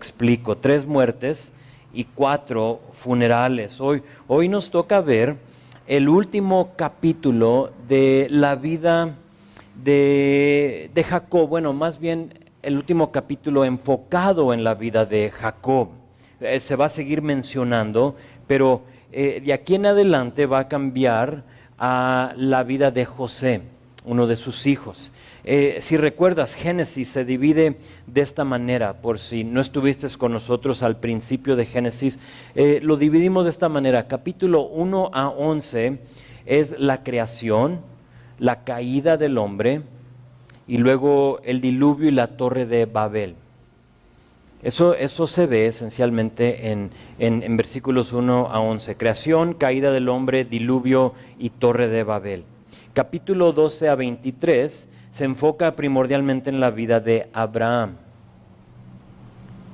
explico, 3 muertes y 4 funerales. Hoy nos toca ver el último capítulo de la vida de Jacob, bueno, más bien el último capítulo enfocado en la vida de Jacob. Se va a seguir mencionando, pero de aquí en adelante va a cambiar a la vida de José, uno de sus hijos. Si recuerdas, Génesis se divide de esta manera, por si no estuviste con nosotros al principio de Génesis, lo dividimos de esta manera. Capítulo 1 a 11 es la creación, la caída del hombre y luego el diluvio y la torre de Babel. Eso se ve esencialmente en versículos 1 a 11. Creación, caída del hombre, diluvio y torre de Babel. Capítulo 12 a 23 se enfoca primordialmente en la vida de Abraham.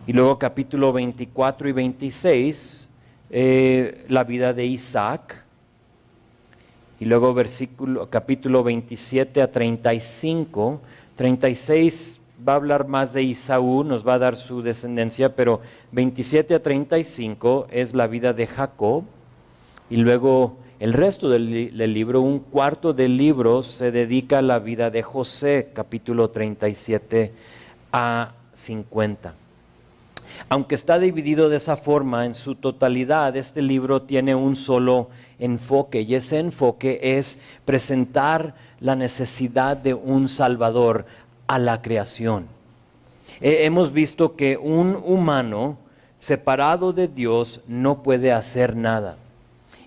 Y luego capítulo 24 y 26, la vida de Isaac. Y luego capítulo 27 a 35, 36 va a hablar más de Esaú, nos va a dar su descendencia, pero 27 a 35 es la vida de Jacob. Y luego el resto del libro, un cuarto del libro, se dedica a la vida de José, capítulo 37 a 50. Aunque está dividido de esa forma, en su totalidad, este libro tiene un solo enfoque, y ese enfoque es presentar la necesidad de un Salvador a la creación. Hemos visto que un humano separado de Dios no puede hacer nada.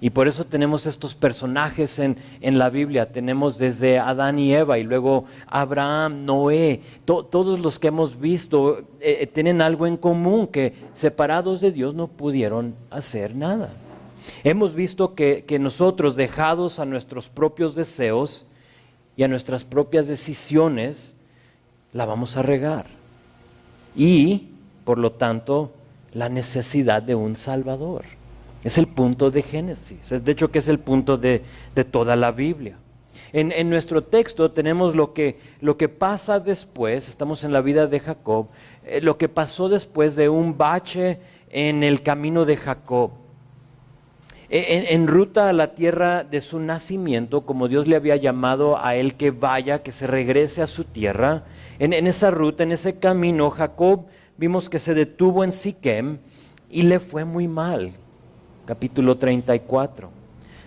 Y por eso tenemos estos personajes en la Biblia. Tenemos desde Adán y Eva y luego Abraham, Noé. Todos los que hemos visto tienen algo en común, que separados de Dios no pudieron hacer nada. Hemos visto que nosotros, dejados a nuestros propios deseos y a nuestras propias decisiones, la vamos a regar. Y, por lo tanto, la necesidad de un Salvador. Es el punto de Génesis, de hecho que es el punto de toda la Biblia. En nuestro texto tenemos lo que pasa después, estamos en la vida de Jacob, lo que pasó después de un bache en el camino de Jacob. En ruta a la tierra de su nacimiento, como Dios le había llamado a él que vaya, que se regrese a su tierra, en esa ruta, en ese camino, Jacob vimos que se detuvo en Siquem y le fue muy mal. Capítulo 34.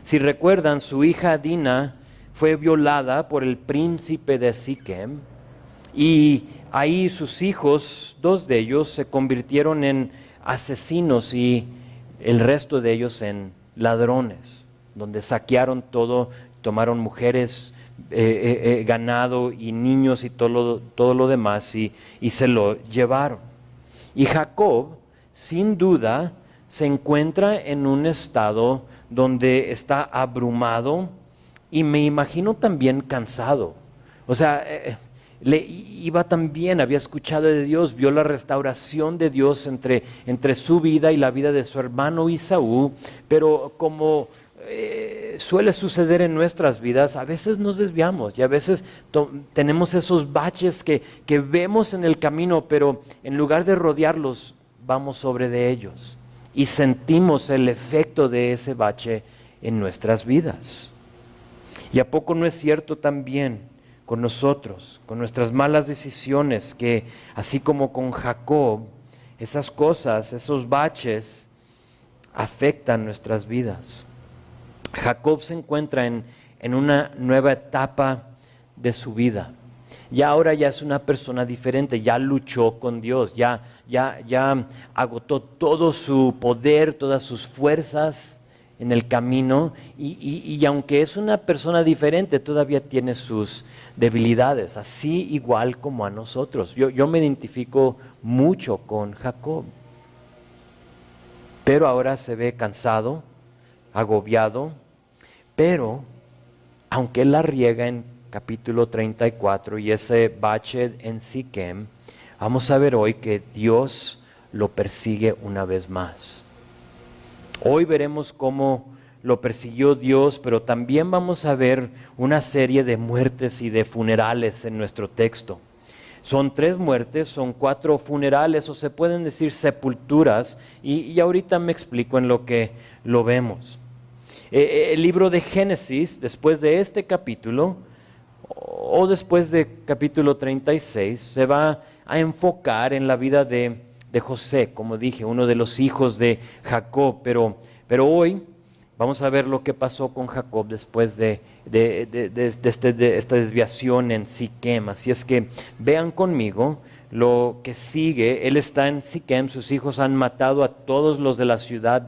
Si recuerdan, su hija Dina fue violada por el príncipe de Siquem y ahí sus hijos, 2 de ellos, se convirtieron en asesinos y el resto de ellos en ladrones, donde saquearon todo, tomaron mujeres, ganado y niños y todo lo demás y se lo llevaron. Y Jacob, sin duda, se encuentra en un estado donde está abrumado y me imagino también cansado. O sea, le iba tan bien, había escuchado de Dios, vio la restauración de Dios entre su vida y la vida de su hermano Esaú, pero como suele suceder en nuestras vidas, a veces nos desviamos y a veces tenemos esos baches que vemos en el camino, pero en lugar de rodearlos, vamos sobre de ellos. Y sentimos el efecto de ese bache en nuestras vidas. ¿Y a poco no es cierto también con nosotros, con nuestras malas decisiones, que así como con Jacob, esas cosas, esos baches afectan nuestras vidas? Jacob se encuentra en una nueva etapa de su vida. Y ahora ya es una persona diferente, ya luchó con Dios, ya agotó todo su poder, todas sus fuerzas en el camino y aunque es una persona diferente, todavía tiene sus debilidades, así igual como a nosotros. Yo me identifico mucho con Jacob, pero ahora se ve cansado, agobiado, pero aunque él la riega en capítulo 34 y ese bache en Siquem, vamos a ver hoy que Dios lo persigue una vez más. Hoy veremos cómo lo persiguió Dios, pero también vamos a ver una serie de muertes y de funerales en nuestro texto. Son 3 muertes, son 4 funerales, o se pueden decir sepulturas, y ahorita me explico en lo que lo vemos. El libro de Génesis, después de este capítulo, o después de capítulo 36, se va a enfocar en la vida de José, como dije, uno de los hijos de Jacob, pero hoy vamos a ver lo que pasó con Jacob después de esta desviación en Siquem. Así es que vean conmigo lo que sigue. Él está en Siquem, sus hijos han matado a todos los de la ciudad,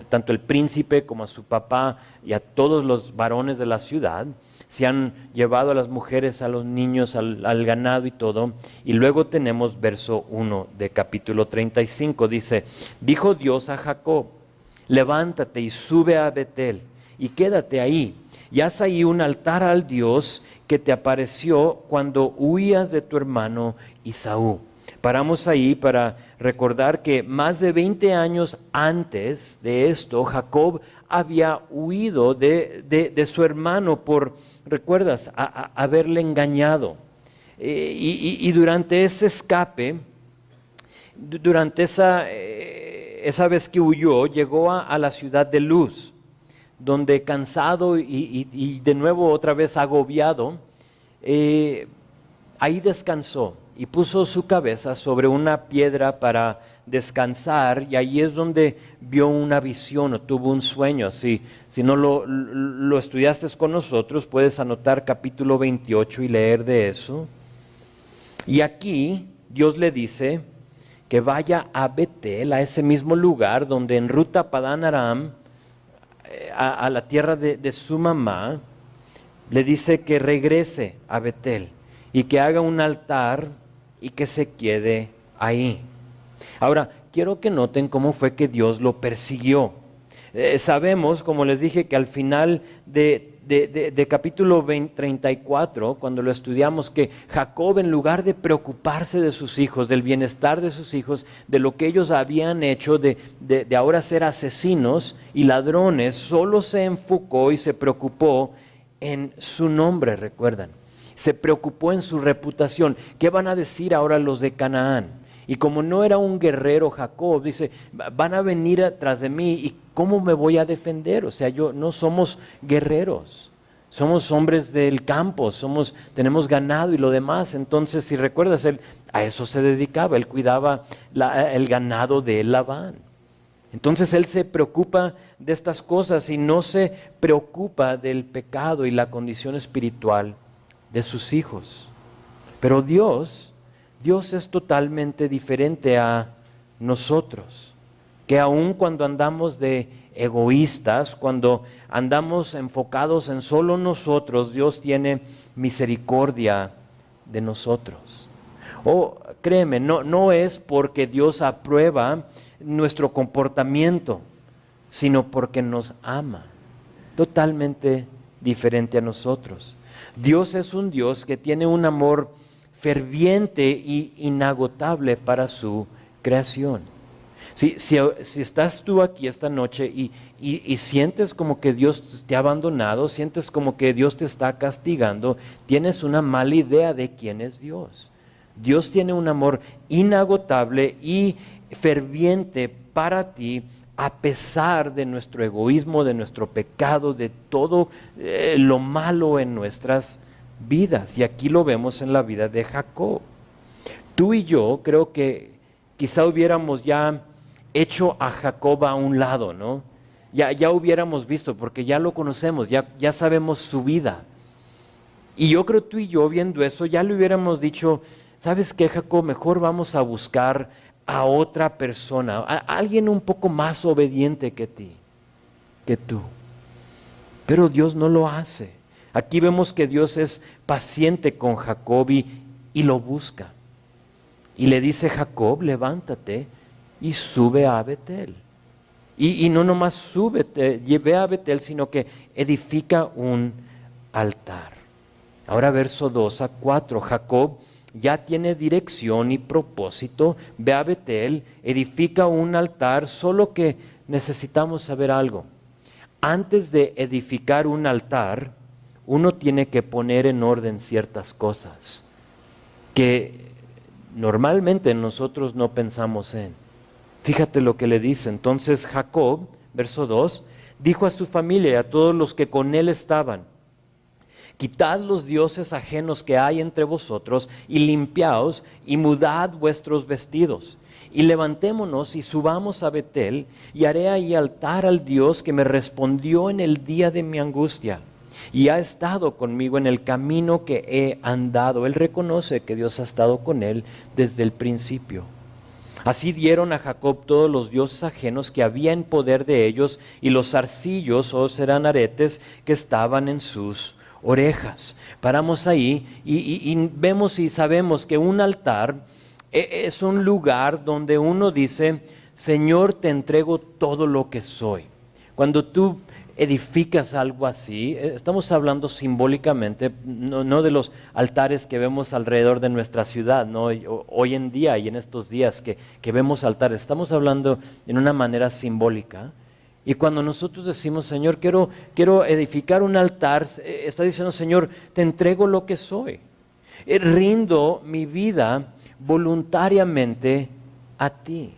tanto el príncipe como a su papá y a todos los varones de la ciudad. Se han llevado a las mujeres, a los niños, al ganado y todo. Y luego tenemos verso 1 de capítulo 35. Dice, dijo Dios a Jacob, levántate y sube a Betel y quédate ahí. Y haz ahí un altar al Dios que te apareció cuando huías de tu hermano Esaú. Paramos ahí para recordar que más de 20 años antes de esto, Jacob había huido de su hermano por, ¿recuerdas?, haberle engañado. Y durante ese escape, durante esa vez que huyó, llegó a la ciudad de Luz, donde cansado y de nuevo otra vez agobiado, ahí descansó y puso su cabeza sobre una piedra para descansar, y ahí es donde vio una visión o tuvo un sueño. Si no lo estudiaste con nosotros, puedes anotar capítulo 28 y leer de eso. Y aquí Dios le dice que vaya a Betel, a ese mismo lugar donde en ruta a Padán Aram, a la tierra de su mamá, le dice que regrese a Betel y que haga un altar y que se quede ahí. Ahora, quiero que noten cómo fue que Dios lo persiguió. Sabemos, como les dije, que al final de capítulo 34, cuando lo estudiamos, que Jacob, en lugar de preocuparse de sus hijos, del bienestar de sus hijos, de lo que ellos habían hecho, de ahora ser asesinos y ladrones, solo se enfocó y se preocupó en su nombre, recuerdan. Se preocupó en su reputación. ¿Qué van a decir ahora los de Canaán? Y como no era un guerrero Jacob, dice, van a venir atrás de mí, ¿y cómo me voy a defender? O sea, no somos guerreros, somos hombres del campo, tenemos ganado y lo demás. Entonces, si recuerdas, él a eso se dedicaba, él cuidaba el ganado de Labán. Entonces él se preocupa de estas cosas y no se preocupa del pecado y la condición espiritual de sus hijos. Pero Dios es totalmente diferente a nosotros, que aun cuando andamos de egoístas, cuando andamos enfocados en solo nosotros, Dios tiene misericordia de nosotros. Créeme, no es porque Dios aprueba nuestro comportamiento, sino porque nos ama, totalmente diferente a nosotros. Dios es un Dios que tiene un amor ferviente e inagotable para su creación. Si estás tú aquí esta noche y sientes como que Dios te ha abandonado, sientes como que Dios te está castigando, tienes una mala idea de quién es Dios. Dios tiene un amor inagotable y ferviente para ti, a pesar de nuestro egoísmo, de nuestro pecado, de todo lo malo en nuestras vidas. Y aquí lo vemos en la vida de Jacob. Tú y yo creo que quizá hubiéramos ya hecho a Jacob a un lado, ¿no? Ya hubiéramos visto, porque ya lo conocemos, ya sabemos su vida. Y yo creo tú y yo, viendo eso, ya le hubiéramos dicho, ¿sabes qué, Jacob? Mejor vamos a buscar a otra persona, a alguien un poco más obediente que tú. Pero Dios no lo hace. Aquí vemos que Dios es paciente con Jacob y lo busca. Y le dice, Jacob, levántate y sube a Betel. Y no nomás súbete, ve a Betel, sino que edifica un altar. Ahora verso 2 a 4, Jacob ya tiene dirección y propósito, ve a Betel, edifica un altar, solo que necesitamos saber algo. Antes de edificar un altar, uno tiene que poner en orden ciertas cosas. que normalmente nosotros no pensamos en. Fíjate lo que le dice. Entonces Jacob, verso 2, dijo a su familia y a todos los que con él estaban: quitad los dioses ajenos que hay entre vosotros y limpiaos y mudad vuestros vestidos. Y levantémonos y subamos a Betel y haré ahí altar al Dios que me respondió en el día de mi angustia y ha estado conmigo en el camino que he andado. Él reconoce que Dios ha estado con él desde el principio. Así dieron a Jacob todos los dioses ajenos que había en poder de ellos y los zarcillos, o serán aretes, que estaban en sus orejas. Paramos ahí y vemos y sabemos que un altar es un lugar donde uno dice: Señor, te entrego todo lo que soy. Cuando tú edificas algo así, estamos hablando simbólicamente, no de los altares que vemos alrededor de nuestra ciudad, ¿no? Hoy en día y en estos días que vemos altares, estamos hablando en una manera simbólica. Y cuando nosotros decimos: Señor, quiero edificar un altar, está diciendo: Señor, te entrego lo que soy. Rindo mi vida voluntariamente a ti.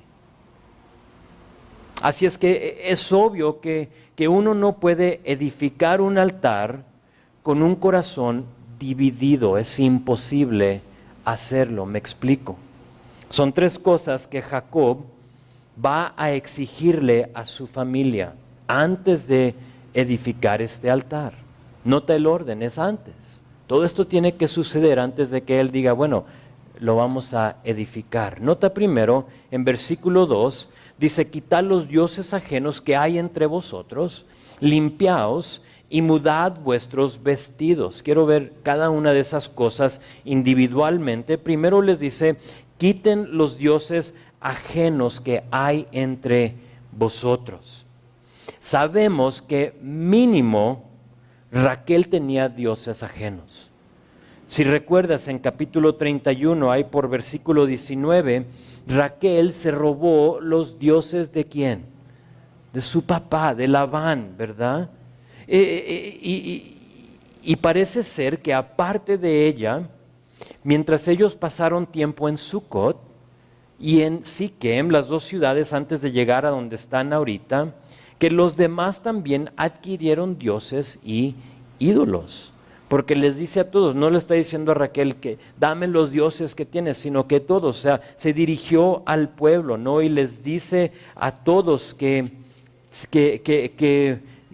Así es que es obvio que uno no puede edificar un altar con un corazón dividido. Es imposible hacerlo, me explico. Son tres cosas que Jacob va a exigirle a su familia antes de edificar este altar. Nota el orden, es antes. Todo esto tiene que suceder antes de que él diga: bueno, lo vamos a edificar. Nota primero, en versículo 2, dice: quitad los dioses ajenos que hay entre vosotros, limpiaos y mudad vuestros vestidos. Quiero ver cada una de esas cosas individualmente. Primero les dice: quiten los dioses ajenos que hay entre vosotros. Sabemos que mínimo Raquel tenía dioses ajenos. Si recuerdas, en capítulo 31, ahí por versículo 19, Raquel se robó los dioses ¿de quién? De su papá, de Labán, ¿verdad? Y parece ser que aparte de ella, mientras ellos pasaron tiempo en Sucot y en Siquem, las dos ciudades antes de llegar a donde están ahorita, que los demás también adquirieron dioses y ídolos. Porque les dice a todos, no le está diciendo a Raquel que dame los dioses que tienes, sino que todos, o sea, se dirigió al pueblo, ¿no? Y les dice a todos que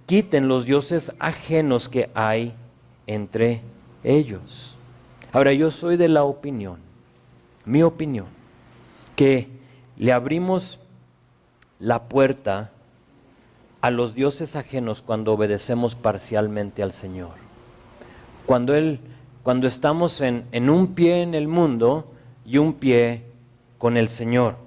quiten los dioses ajenos que hay entre ellos. Ahora, yo soy de la opinión, mi opinión, que le abrimos la puerta a los dioses ajenos cuando obedecemos parcialmente al Señor. Cuando estamos en un pie en el mundo y un pie con el Señor.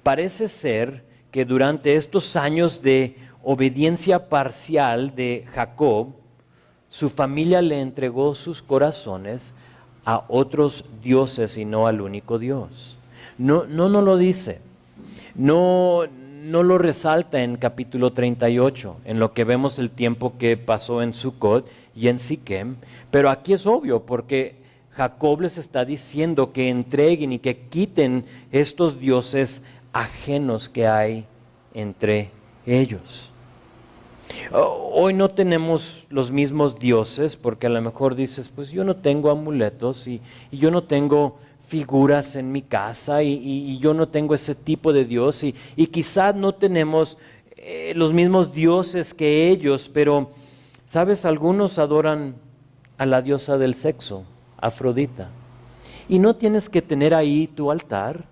Parece ser que durante estos años de obediencia parcial de Jacob, su familia le entregó sus corazones a otros dioses y no al único Dios. No lo dice, no lo resalta en capítulo 38, en lo que vemos el tiempo que pasó en Sucot y en Siquem, pero aquí es obvio porque Jacob les está diciendo que entreguen y que quiten estos dioses ajenos que hay entre ellos. Hoy no tenemos los mismos dioses porque a lo mejor dices: pues yo no tengo amuletos y yo no tengo figuras en mi casa y yo no tengo ese tipo de Dios y quizás no tenemos los mismos dioses que ellos, pero ¿sabes? Algunos adoran a la diosa del sexo, Afrodita. Y no tienes que tener ahí tu altar,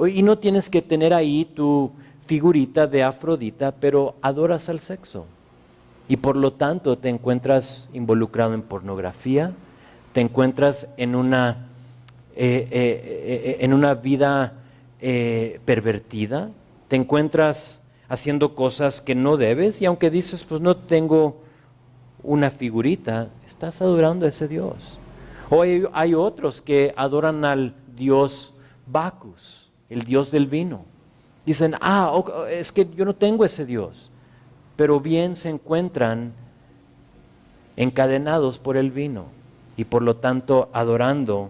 y no tienes que tener ahí tu figurita de Afrodita, pero adoras al sexo. Y por lo tanto te encuentras involucrado en pornografía, te encuentras en una vida pervertida, te encuentras haciendo cosas que no debes, y aunque dices: pues no tengo una figurita, estás adorando a ese Dios. O hay otros que adoran al dios Bacchus, el dios del vino. Dicen: es que yo no tengo ese Dios, pero bien se encuentran encadenados por el vino y por lo tanto adorando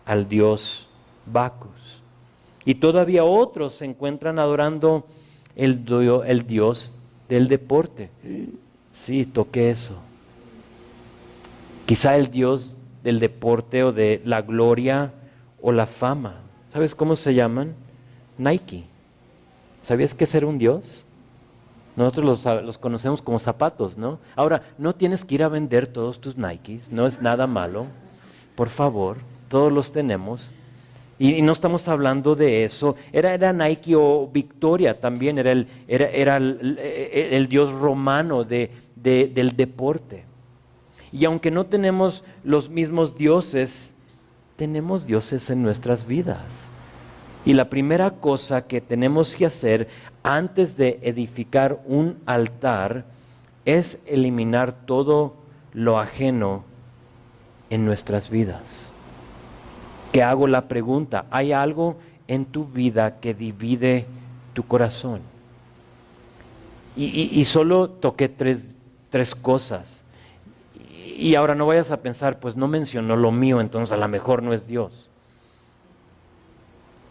al dios Bacchus. Y todavía otros se encuentran adorando el dios del deporte. Sí, toqué eso. Quizá el dios del deporte o de la gloria o la fama. ¿Sabes cómo se llaman? Nike. ¿Sabías que ese era un dios? Nosotros los conocemos como zapatos, ¿no? Ahora, no tienes que ir a vender todos tus Nikes, no es nada malo. Por favor, todos los tenemos. Y no estamos hablando de eso. Era Nike o Victoria también, era el dios romano del deporte. Y aunque no tenemos los mismos dioses, tenemos dioses en nuestras vidas. Y la primera cosa que tenemos que hacer antes de edificar un altar es eliminar todo lo ajeno en nuestras vidas. Que hago la pregunta, ¿hay algo en tu vida que divide tu corazón? Y solo toqué tres cosas. Y ahora no vayas a pensar, pues no mencionó lo mío, entonces a lo mejor no es Dios.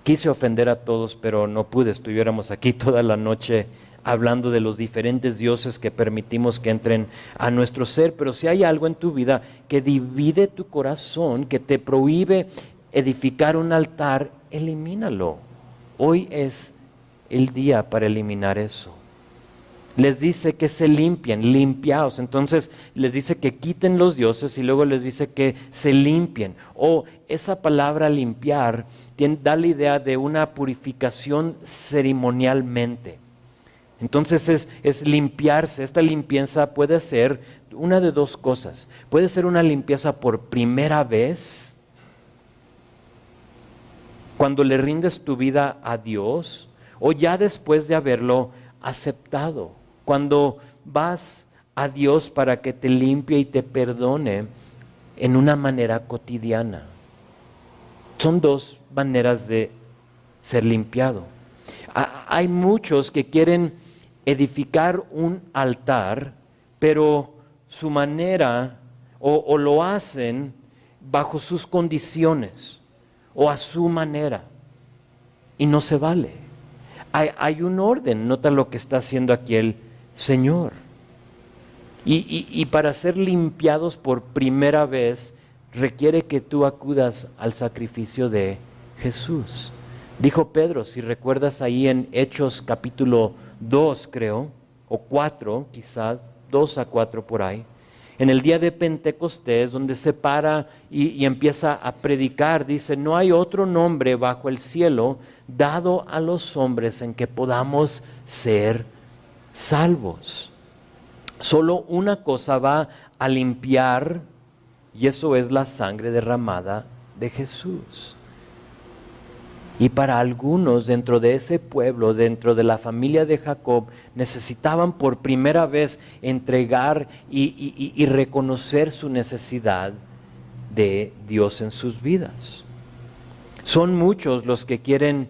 Quise ofender a todos, pero no pude. Estuviéramos aquí toda la noche hablando de los diferentes dioses que permitimos que entren a nuestro ser. Pero si hay algo en tu vida que divide tu corazón, que te prohíbe edificar un altar, elimínalo. Hoy es el día para eliminar eso. Les dice que se limpien, limpiaos. Entonces les dice que quiten los dioses y luego les dice que se limpien. Esa palabra limpiar da la idea de una purificación ceremonialmente. Entonces es limpiarse. Esta limpieza puede ser una de dos cosas. Puede ser una limpieza por primera vez, cuando le rindes tu vida a Dios, o ya después de haberlo aceptado. Cuando vas a Dios para que te limpie y te perdone en una manera cotidiana. Son dos maneras de ser limpiado. Hay muchos que quieren edificar un altar, pero su manera o lo hacen bajo sus condiciones o a su manera, y no se vale. Hay un orden, nota lo que está haciendo aquí el Señor. Y para ser limpiados por primera vez, requiere que tú acudas al sacrificio de Jesús. Dijo Pedro, si recuerdas ahí en Hechos capítulo 2, creo, o 4, quizás, 2 a 4 por ahí, en el día de Pentecostés, donde se para y empieza a predicar, dice, no hay otro nombre bajo el cielo dado a los hombres en que podamos ser salvos. Solo una cosa va a limpiar, y eso es la sangre derramada de Jesús. Y para algunos dentro de ese pueblo, dentro de la familia de Jacob, necesitaban por primera vez entregar y reconocer su necesidad de Dios en sus vidas. Son muchos los que quieren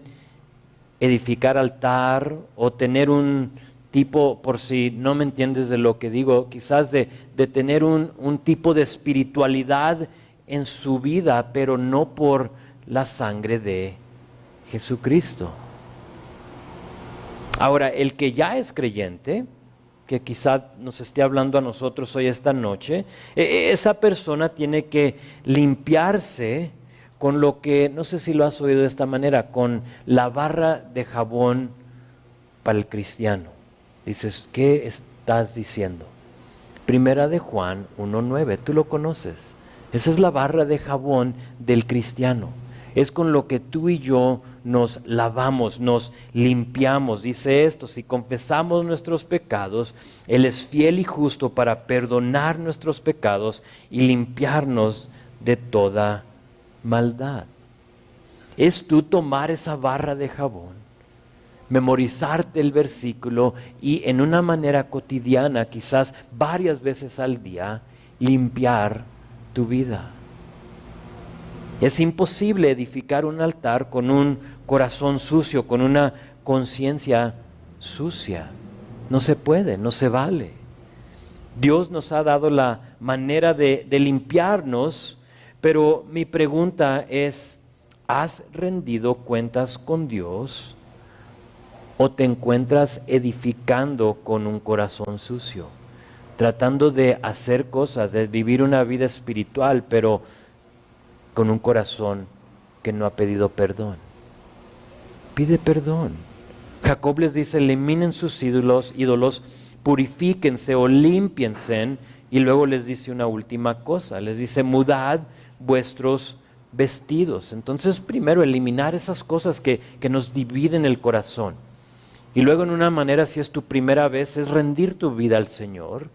edificar altar o tener un tipo, por si no me entiendes de lo que digo, quizás de tener un tipo de espiritualidad en su vida, pero no por la sangre de Jesucristo. Ahora, el que ya es creyente, que quizá nos esté hablando a nosotros hoy esta noche, esa persona tiene que limpiarse con lo que, no sé si lo has oído de esta manera, con la barra de jabón para el cristiano. Dices, ¿qué estás diciendo? Primera de Juan 1:9, tú lo conoces. Esa es la barra de jabón del cristiano. Es con lo que tú y yo nos lavamos, nos limpiamos. Dice esto, si confesamos nuestros pecados, Él es fiel y justo para perdonar nuestros pecados y limpiarnos de toda maldad. Es tú tomar esa barra de jabón, memorizarte el versículo y en una manera cotidiana, quizás varias veces al día, limpiar tu vida. Es imposible edificar un altar con un corazón sucio, con una conciencia sucia. No se puede, no se vale. Dios nos ha dado la manera de limpiarnos, Pero mi pregunta es, ¿has rendido cuentas con Dios o te encuentras edificando con un corazón sucio? Tratando de hacer cosas, de vivir una vida espiritual, pero con un corazón que no ha pedido perdón. Pide perdón. Jacob les dice, eliminen sus ídolos, purifíquense o límpiense, y luego les dice una última cosa, les dice, mudad vuestros vestidos. Entonces, primero, eliminar esas cosas que nos dividen el corazón. Y luego, en una manera, si es tu primera vez, es rendir tu vida al Señor.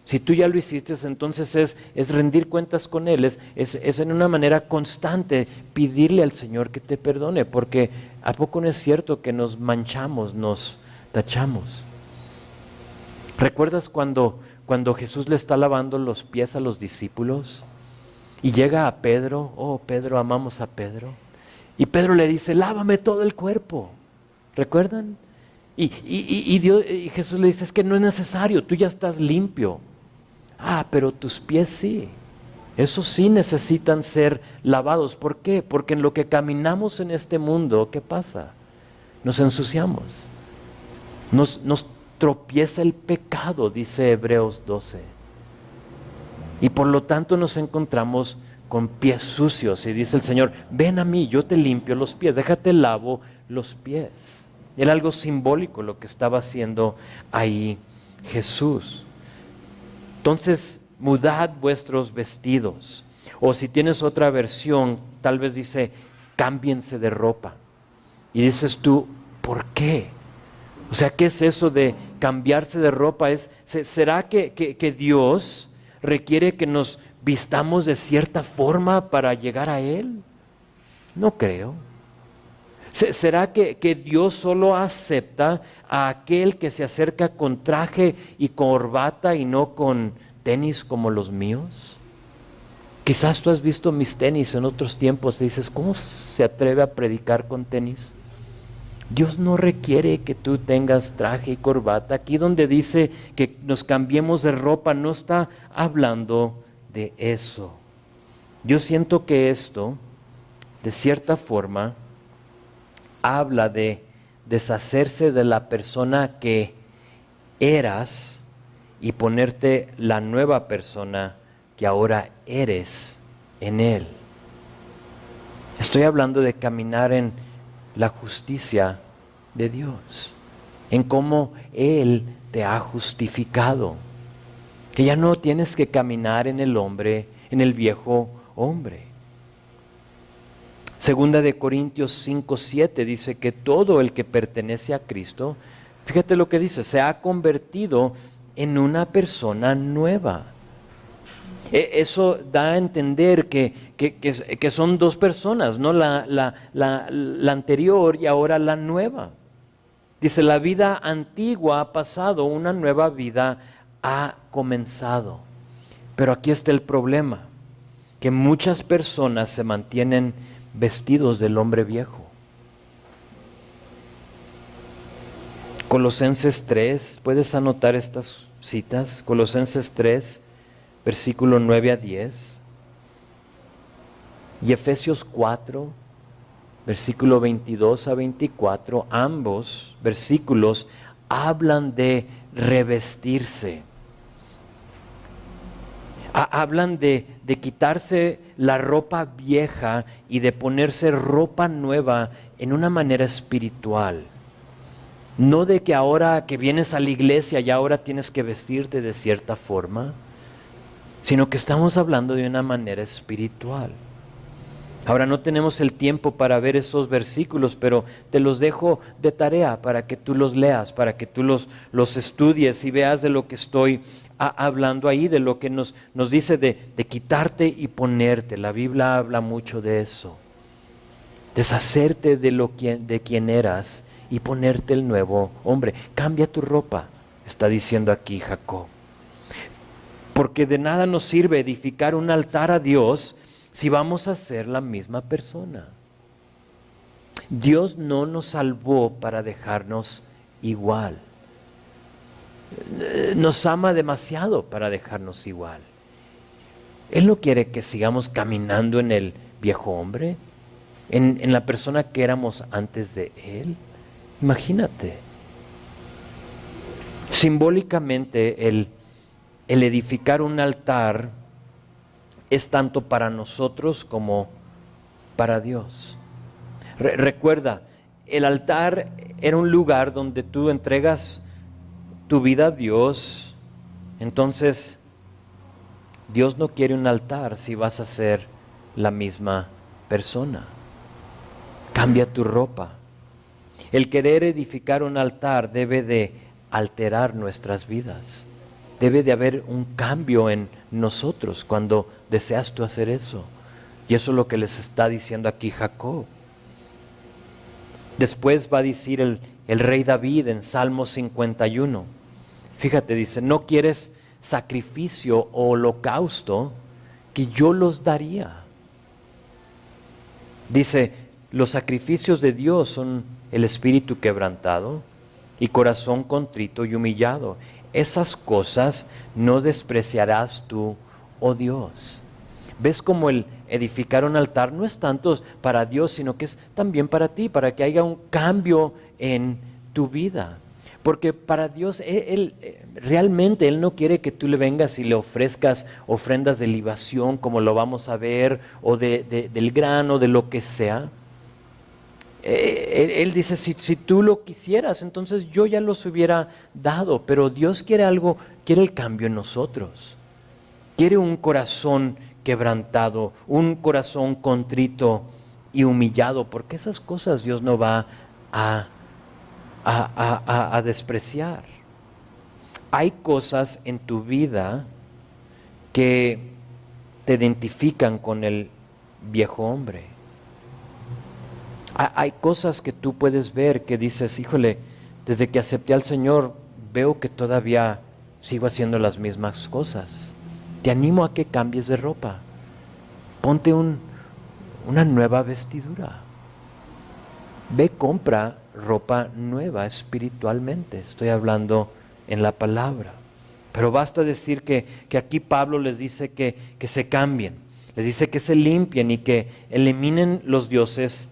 Si tú ya lo hiciste, entonces es rendir cuentas con Él, es en una manera constante pedirle al Señor que te perdone, porque ¿a poco no es cierto que nos manchamos, nos tachamos? ¿Recuerdas cuando Jesús le está lavando los pies a los discípulos? Y llega a Pedro, oh Pedro, amamos a Pedro, y Pedro le dice, lávame todo el cuerpo. ¿Recuerdan? Y Jesús le dice, es que no es necesario, tú ya estás limpio. Ah, pero tus pies sí. Esos sí necesitan ser lavados. ¿Por qué? Porque en lo que caminamos en este mundo, ¿qué pasa? Nos ensuciamos. Nos tropieza el pecado, dice Hebreos 12. Y por lo tanto nos encontramos con pies sucios. Y dice el Señor, ven a mí, yo te limpio los pies, déjate lavo los pies. Era algo simbólico lo que estaba haciendo ahí Jesús. Entonces, mudad vuestros vestidos. O si tienes otra versión, tal vez dice, cámbiense de ropa. Y dices tú, ¿por qué? O sea, ¿qué es eso de cambiarse de ropa? ¿Será que Dios requiere que nos vistamos de cierta forma para llegar a Él? No creo. ¿Será que Dios solo acepta a aquel que se acerca con traje y corbata y no con tenis como los míos? Quizás tú has visto mis tenis en otros tiempos y dices, ¿cómo se atreve a predicar con tenis? Dios no requiere que tú tengas traje y corbata. Aquí donde dice que nos cambiemos de ropa, no está hablando de eso. Yo siento que esto, de cierta forma, habla de deshacerse de la persona que eras y ponerte la nueva persona que ahora eres en Él. Estoy hablando de caminar en la justicia de Dios, en cómo Él te ha justificado, que ya no tienes que caminar en el hombre, en el viejo hombre. Segunda de Corintios 5:7 dice que todo el que pertenece a Cristo, fíjate lo que dice, se ha convertido en una persona nueva. Eso da a entender que son dos personas, ¿no? La anterior y ahora la nueva. Dice, la vida antigua ha pasado, una nueva vida ha comenzado. Pero aquí está el problema, que muchas personas se mantienen vestidos del hombre viejo. Colosenses 3, puedes anotar estas citas, Colosenses 3, versículo 9 a 10, y Efesios 4, versículo 22 a 24, ambos versículos hablan de revestirse. Hablan de quitarse la ropa vieja y de ponerse ropa nueva en una manera espiritual. No de que ahora que vienes a la iglesia y ahora tienes que vestirte de cierta forma, sino que estamos hablando de una manera espiritual. Ahora no tenemos el tiempo para ver esos versículos, pero te los dejo de tarea para que tú los leas, para que tú los estudies y veas de lo que estoy hablando ahí, de lo que nos dice de quitarte y ponerte. La Biblia habla mucho de eso. Deshacerte de quien eras y ponerte el nuevo hombre. Cambia tu ropa, está diciendo aquí Jacob. Porque de nada nos sirve edificar un altar a Dios si vamos a ser la misma persona. Dios no nos salvó para dejarnos igual. Nos ama demasiado para dejarnos igual. Él no quiere que sigamos caminando en el viejo hombre, en la persona que éramos antes de Él. Imagínate. Simbólicamente el edificar un altar es tanto para nosotros como para Dios. Recuerda, el altar era un lugar donde tú entregas tu vida a Dios. Entonces, Dios no quiere un altar si vas a ser la misma persona. Cambia tu ropa. El querer edificar un altar debe de alterar nuestras vidas. Debe de haber un cambio en nosotros cuando deseas tú hacer eso. Y eso es lo que les está diciendo aquí Jacob. Después va a decir el rey David en Salmo 51. Fíjate, dice, no quieres sacrificio o holocausto, que yo los daría. Dice, los sacrificios de Dios son el espíritu quebrantado y corazón contrito y humillado. Esas cosas no despreciarás tú, oh Dios. ¿Ves cómo el edificar un altar no es tanto para Dios, sino que es también para ti, para que haya un cambio en tu vida? Porque para Dios, realmente Él no quiere que tú le vengas y le ofrezcas ofrendas de libación, como lo vamos a ver, o del grano, de lo que sea. Él dice, si tú lo quisieras, entonces yo ya los hubiera dado, pero Dios quiere algo, quiere el cambio en nosotros. Quiere un corazón quebrantado, un corazón contrito y humillado, porque esas cosas Dios no va a despreciar. Hay cosas en tu vida que te identifican con el viejo hombre. Hay cosas que tú puedes ver que dices, híjole, desde que acepté al Señor veo que todavía sigo haciendo las mismas cosas. Te animo a que cambies de ropa. Ponte una nueva vestidura. Ve, compra ropa nueva espiritualmente. Estoy hablando en la palabra. Pero basta decir que aquí Pablo les dice que se cambien. Les dice que se limpien y que eliminen los dioses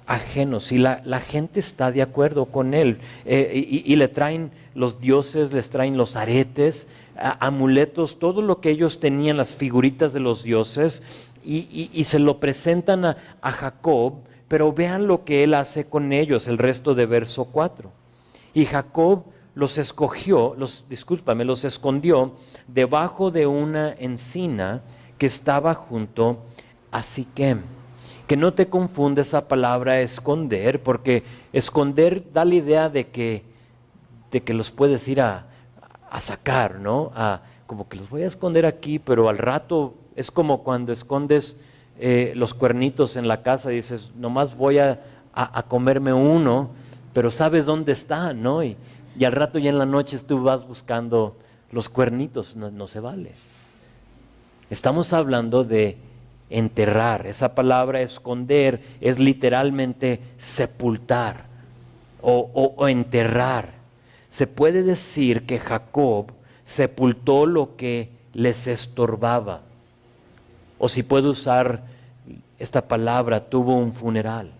ajenos. Y la gente está de acuerdo con él. Y le traen los dioses, les traen los aretes, amuletos, todo lo que ellos tenían, las figuritas de los dioses, y se lo presentan a Jacob. Pero vean lo que él hace con ellos, el resto de verso 4. Y Jacob los escondió debajo de una encina que estaba junto a Siquem. Que no te confunda esa palabra esconder, porque esconder da la idea de que los puedes ir a sacar, ¿no? Como que los voy a esconder aquí, pero al rato es como cuando escondes los cuernitos en la casa y dices, nomás voy a comerme uno, pero sabes dónde está, ¿no? Y al rato ya en la noche tú vas buscando los cuernitos, no se vale. Estamos hablando de enterrar. Esa palabra esconder es literalmente sepultar o enterrar. Se puede decir que Jacob sepultó lo que les estorbaba. O si puedo usar esta palabra, tuvo un funeral.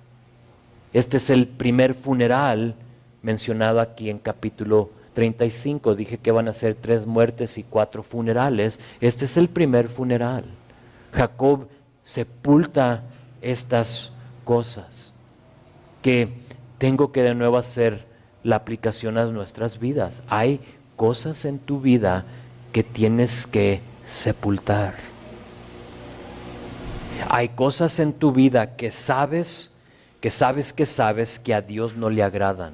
Este es el primer funeral mencionado aquí en capítulo 35. Dije que van a ser 3 muertes y 4 funerales. Este es el primer funeral. Jacob sepulta estas cosas que tengo que de nuevo hacer la aplicación a nuestras vidas. Hay cosas en tu vida que tienes que sepultar. Hay cosas en tu vida que sabes que a Dios no le agradan.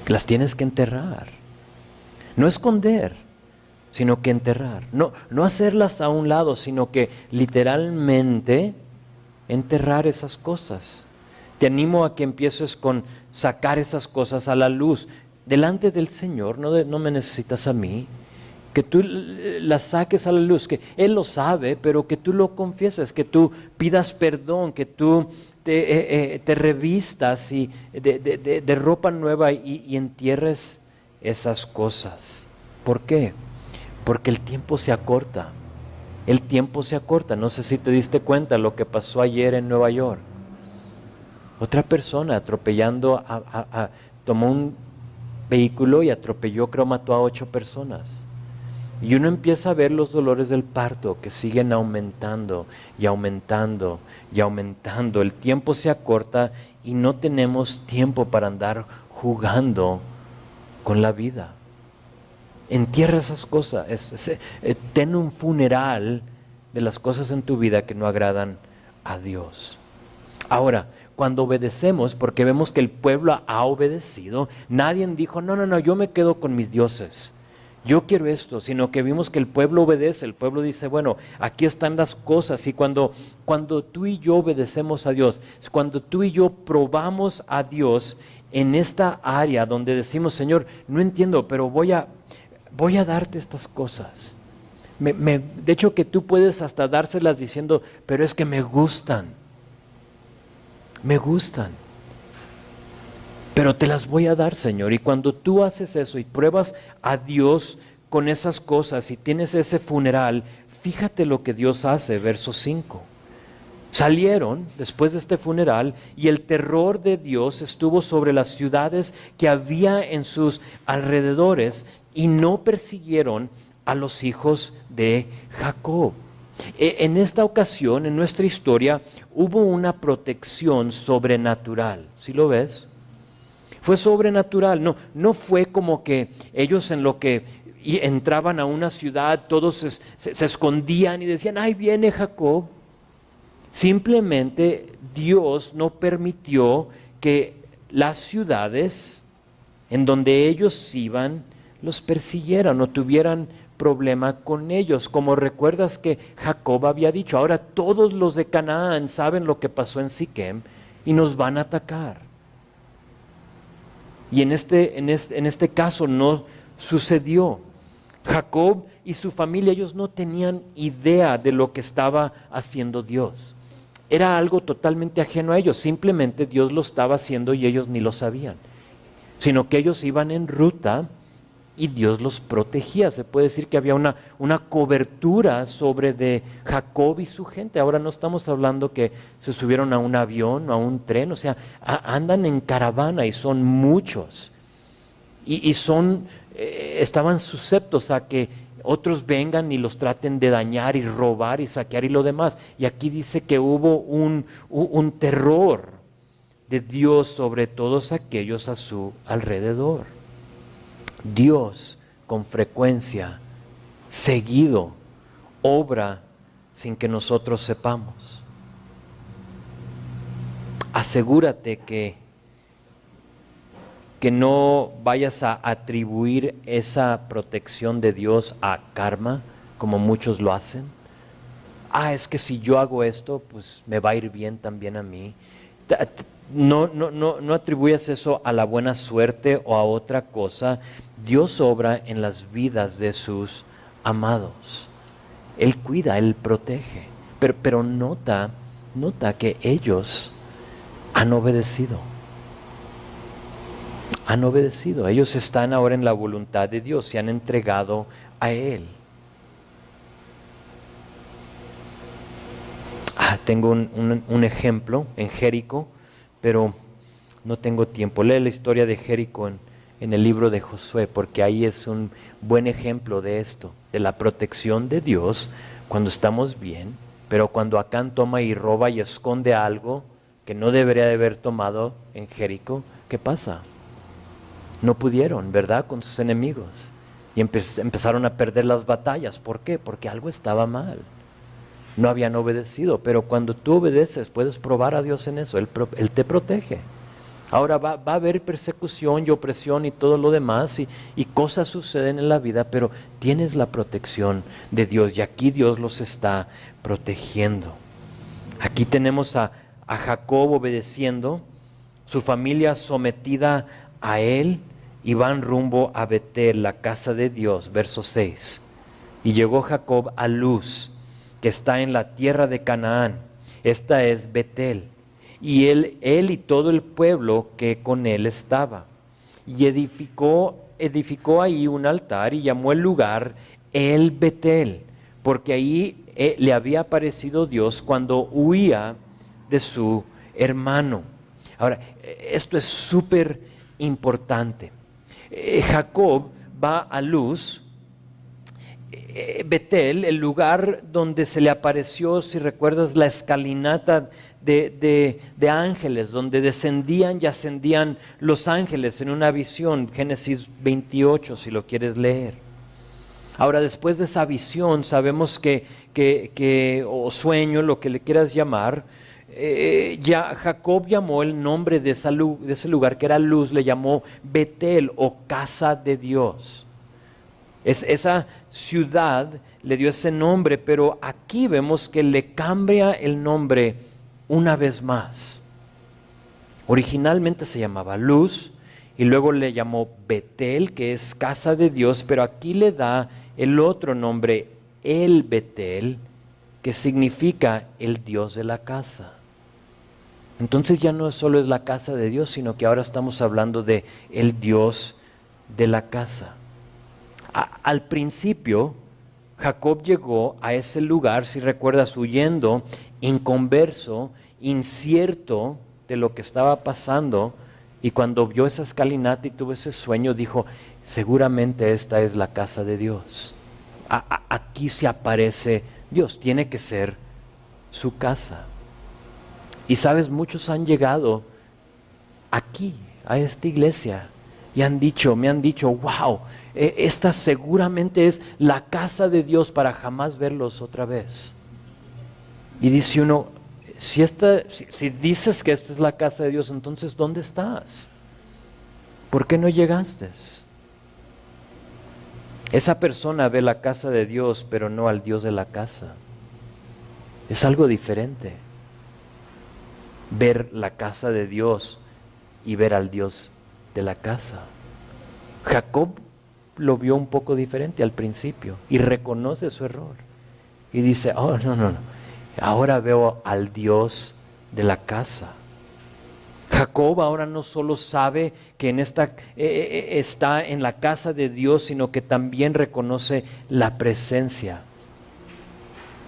Las tienes que enterrar. No esconder, sino que enterrar. No hacerlas a un lado, sino que literalmente enterrar esas cosas. Te animo a que empieces con sacar esas cosas a la luz. Delante del Señor, no me necesitas a mí. Que tú las saques a la luz, que Él lo sabe, pero que tú lo confieses, que tú pidas perdón, que tú te revistas de ropa nueva y entierres esas cosas. ¿Por qué? porque el tiempo se acorta. El tiempo se acorta. No sé si te diste cuenta lo que pasó ayer en Nueva York. Otra persona atropellando, tomó un vehículo y atropelló, creo mató a 8 personas. Y uno empieza a ver los dolores del parto que siguen aumentando y aumentando y aumentando. El tiempo se acorta y no tenemos tiempo para andar jugando con la vida. Entierra esas cosas. Ten un funeral de las cosas en tu vida que no agradan a Dios. Ahora, cuando obedecemos, porque vemos que el pueblo ha obedecido, nadie dijo, no, yo me quedo con mis dioses. Yo quiero esto, sino que vimos que el pueblo obedece, el pueblo dice, bueno, aquí están las cosas. Y cuando tú y yo obedecemos a Dios, cuando tú y yo probamos a Dios en esta área donde decimos, Señor, no entiendo, pero voy a darte estas cosas. De hecho que tú puedes hasta dárselas diciendo, pero es que me gustan, pero te las voy a dar, Señor. Y cuando tú haces eso y pruebas a Dios con esas cosas y tienes ese funeral, fíjate lo que Dios hace, verso 5. Salieron después de este funeral y el terror de Dios estuvo sobre las ciudades que había en sus alrededores y no persiguieron a los hijos de Jacob. En esta ocasión, en nuestra historia, hubo una protección sobrenatural. ¿Sí lo ves? Fue sobrenatural, no fue como que ellos en lo que entraban a una ciudad, todos se escondían y decían, ¡ay, viene Jacob! Simplemente Dios no permitió que las ciudades en donde ellos iban los persiguieran o tuvieran problema con ellos. Como recuerdas que Jacob había dicho, ahora todos los de Canaán saben lo que pasó en Siquem y nos van a atacar. Y en este caso no sucedió. Jacob y su familia, ellos no tenían idea de lo que estaba haciendo Dios. Era algo totalmente ajeno a ellos, simplemente Dios lo estaba haciendo y ellos ni lo sabían. Sino que ellos iban en ruta y Dios los protegía. Se puede decir que había una cobertura sobre de Jacob y su gente. Ahora no estamos hablando que se subieron a un avión o a un tren, o sea, andan en caravana y son muchos. Y estaban sujetos a que otros vengan y los traten de dañar y robar y saquear y lo demás. Y aquí dice que hubo un terror de Dios sobre todos aquellos a su alrededor. Dios con frecuencia, seguido, obra sin que nosotros sepamos. Asegúrate que no vayas a atribuir esa protección de Dios a karma, como muchos lo hacen. Es que si yo hago esto, pues me va a ir bien también a mí. No atribuyas eso a la buena suerte o a otra cosa. Dios obra en las vidas de sus amados. Él cuida, Él protege. Pero nota que ellos han obedecido. Han obedecido. Ellos están ahora en la voluntad de Dios, se han entregado a Él. Tengo un ejemplo en Jericó, pero no tengo tiempo. Lee la historia de Jericó en el libro de Josué, porque ahí es un buen ejemplo de esto, de la protección de Dios cuando estamos bien, pero cuando Acán toma y roba y esconde algo que no debería de haber tomado en Jericó, ¿qué pasa? No pudieron, ¿verdad?, con sus enemigos y empezaron a perder las batallas. ¿Por qué? Porque algo estaba mal. No habían obedecido, pero cuando tú obedeces puedes probar a Dios en eso, Él te protege. Ahora va a haber persecución y opresión y todo lo demás y cosas suceden en la vida, pero tienes la protección de Dios y aquí Dios los está protegiendo. Aquí tenemos a Jacob obedeciendo, su familia sometida a él y van rumbo a Betel, la casa de Dios, verso 6. Y llegó Jacob a Luz, que está en la tierra de Canaán, esta es Betel, y él y todo el pueblo que con él estaba, y edificó ahí un altar y llamó el lugar el Betel, porque ahí le había aparecido Dios cuando huía de su hermano. Ahora, esto es súper importante. Jacob va a Luz, Betel, el lugar donde se le apareció, si recuerdas, la escalinata de ángeles, donde descendían y ascendían los ángeles en una visión, Génesis 28, si lo quieres leer. Ahora, después de esa visión, sabemos o sueño, lo que le quieras llamar, ya Jacob llamó el nombre de ese lugar que era Luz, le llamó Betel o casa de Dios. Esa ciudad le dio ese nombre, pero aquí vemos que le cambia el nombre una vez más. Originalmente se llamaba Luz y luego le llamó Betel, que es casa de Dios, pero aquí le da el otro nombre, el Betel, que significa el Dios de la casa. Entonces ya no solo es la casa de Dios, sino que ahora estamos hablando de el Dios de la casa. Al principio, Jacob llegó a ese lugar, si recuerdas, huyendo, inconverso, incierto de lo que estaba pasando, y cuando vio esa escalinata y tuvo ese sueño, dijo, seguramente esta es la casa de Dios. Aquí se aparece Dios, tiene que ser su casa. Y sabes, muchos han llegado aquí, a esta iglesia, y me han dicho, wow, esta seguramente es la casa de Dios para jamás verlos otra vez. Y dice uno, si dices que esta es la casa de Dios, entonces ¿dónde estás? ¿Por qué no llegaste? Esa persona ve la casa de Dios, pero no al Dios de la casa. Es algo diferente. Ver la casa de Dios y ver al Dios de la casa. Jacob lo vio un poco diferente al principio y reconoce su error y dice, oh no, ahora veo al Dios de la casa. Jacob ahora no solo sabe que está en la casa de Dios, sino que también reconoce la presencia.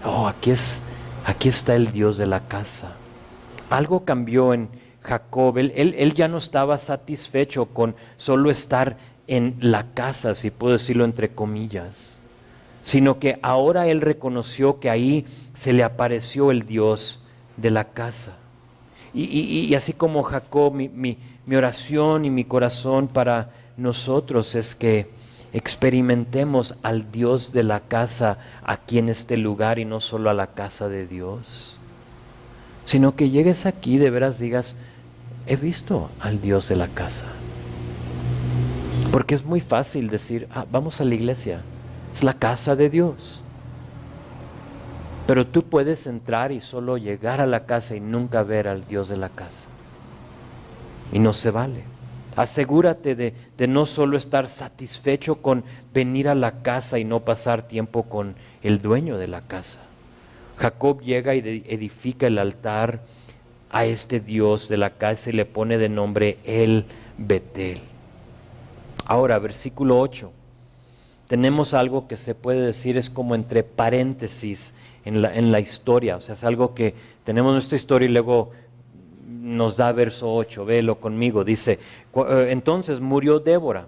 Oh, aquí está el Dios de la casa. Algo cambió en Jacob. Él ya no estaba satisfecho con solo estar en la casa, si puedo decirlo entre comillas, sino que ahora él reconoció que ahí se le apareció el Dios de la casa. Y así como Jacob, mi oración y mi corazón para nosotros es que experimentemos al Dios de la casa aquí en este lugar y no solo a la casa de Dios, sino que llegues aquí de veras digas, he visto al Dios de la casa. Porque es muy fácil decir, vamos a la iglesia, es la casa de Dios. Pero tú puedes entrar y solo llegar a la casa y nunca ver al Dios de la casa. Y no se vale. Asegúrate de no solo estar satisfecho con venir a la casa y no pasar tiempo con el dueño de la casa. Jacob llega y edifica el altar a este Dios de la casa y le pone de nombre el Betel. Ahora, versículo 8. Tenemos algo que se puede decir es como entre paréntesis en la historia. O sea, es algo que tenemos nuestra historia y luego nos da verso 8. Véelo conmigo. Dice, entonces murió Débora,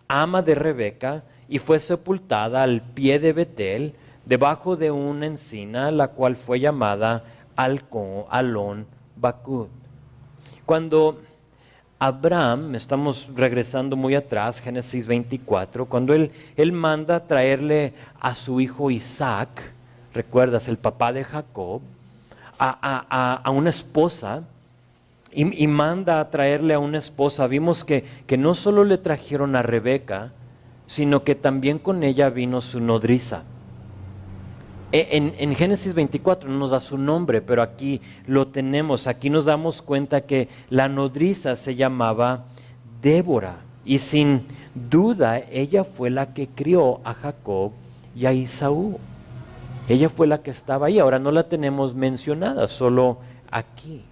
ama de Rebeca, y fue sepultada al pie de Betel, debajo de una encina, la cual fue llamada Alon Bacud. Cuando Abraham, estamos regresando muy atrás, Génesis 24, cuando él manda traerle a su hijo Isaac, recuerdas, el papá de Jacob, a una esposa, y manda a traerle a una esposa. Vimos que no solo le trajeron a Rebeca, sino que también con ella vino su nodriza. En Génesis 24 no nos da su nombre, pero aquí lo tenemos. Aquí nos damos cuenta que la nodriza se llamaba Débora, y sin duda ella fue la que crió a Jacob y a Esaú. Ella fue la que estaba ahí. Ahora no la tenemos mencionada, solo aquí.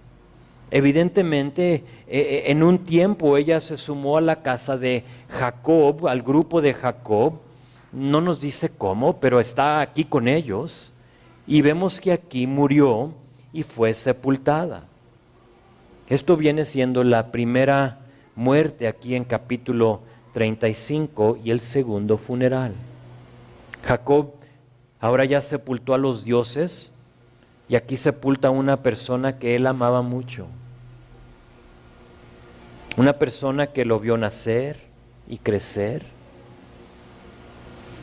Evidentemente, en un tiempo ella se sumó a la casa de Jacob, al grupo de Jacob, no nos dice cómo, pero está aquí con ellos. Y vemos que aquí murió y fue sepultada. Esto viene siendo la primera muerte aquí en capítulo 35 y el segundo funeral. Jacob ahora ya sepultó a los dioses y aquí sepulta a una persona que él amaba mucho. Una persona que lo vio nacer y crecer.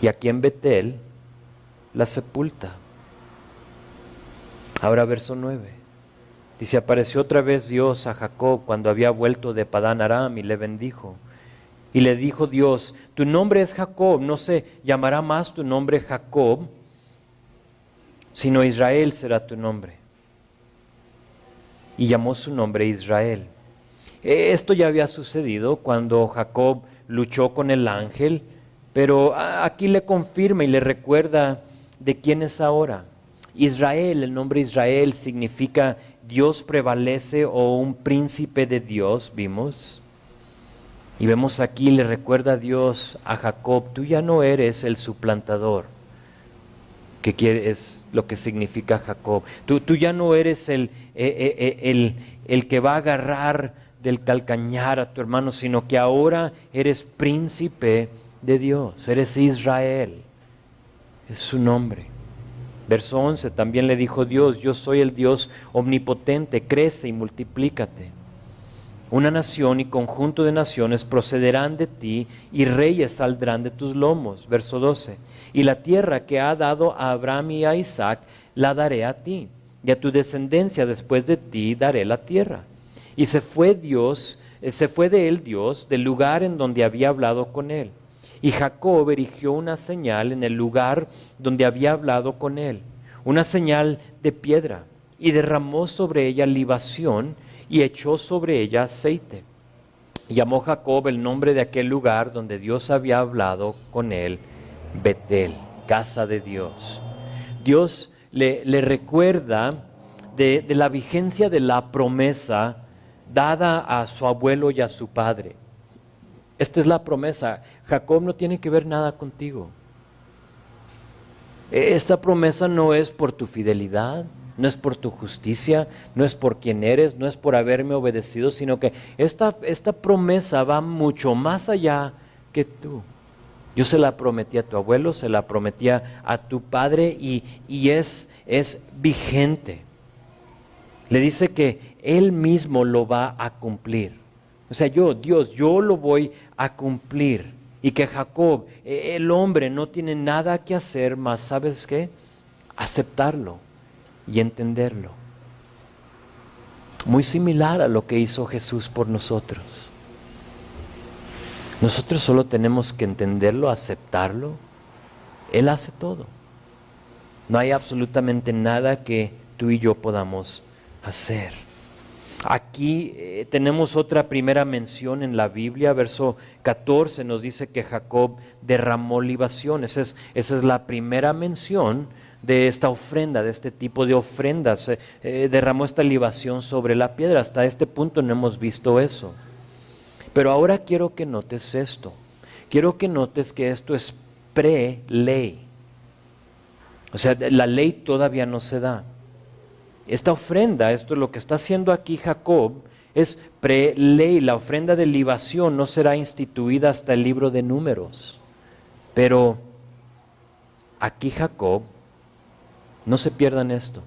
Y aquí en Betel la sepulta. Ahora verso 9. Dice, apareció otra vez Dios a Jacob cuando había vuelto de Padán Aram y le bendijo. Y le dijo Dios, tu nombre es Jacob, no se llamará más tu nombre Jacob, sino Israel será tu nombre. Y llamó su nombre Israel. Esto ya había sucedido cuando Jacob luchó con el ángel, pero aquí le confirma y le recuerda de quién es ahora. Israel, el nombre Israel significa Dios prevalece o un príncipe de Dios, vimos. Y vemos aquí, le recuerda a Dios a Jacob, tú ya no eres el suplantador, que es lo que significa Jacob. Tú ya no eres el que va a agarrar del calcañar a tu hermano, sino que ahora eres príncipe de Dios, eres Israel, es su nombre. Verso 11, también le dijo Dios, yo soy el Dios omnipotente, crece y multiplícate. Una nación y conjunto de naciones procederán de ti y reyes saldrán de tus lomos. Verso 12, y la tierra que ha dado a Abraham y a Isaac la daré a ti, y a tu descendencia después de ti daré la tierra. Y se fue de él Dios del lugar en donde había hablado con él. Y Jacob erigió una señal en el lugar donde había hablado con él, una señal de piedra, y derramó sobre ella libación y echó sobre ella aceite. Y llamó Jacob el nombre de aquel lugar donde Dios había hablado con él, Betel, casa de Dios. Dios le recuerda de la vigencia de la promesa dada a su abuelo y a su padre. Esta es la promesa. Jacob no tiene que ver nada contigo. Esta promesa no es por tu fidelidad, no es por tu justicia, no es por quien eres, no es por haberme obedecido, sino que esta promesa va mucho más allá que tú. Yo se la prometí a tu abuelo, se la prometía a tu padre y es vigente. Le dice que él mismo lo va a cumplir. O sea, Dios, yo lo voy a cumplir. Y que Jacob, el hombre, no tiene nada que hacer más, ¿sabes qué? Aceptarlo y entenderlo. Muy similar a lo que hizo Jesús por nosotros. Nosotros solo tenemos que entenderlo, aceptarlo. Él hace todo. No hay absolutamente nada que tú y yo podamos hacer. Aquí tenemos otra primera mención en la Biblia, verso 14 nos dice que Jacob derramó libación. Esa es la primera mención de esta ofrenda, de este tipo de ofrendas. Derramó esta libación sobre la piedra. Hasta este punto no hemos visto eso. Pero ahora quiero que notes esto. Quiero que notes que esto es pre-ley. O sea, la ley todavía no se da. Esta ofrenda, esto es lo que está haciendo aquí Jacob, es pre-ley. La ofrenda de libación no será instituida hasta el libro de Números. Pero aquí Jacob, no se pierdan esto,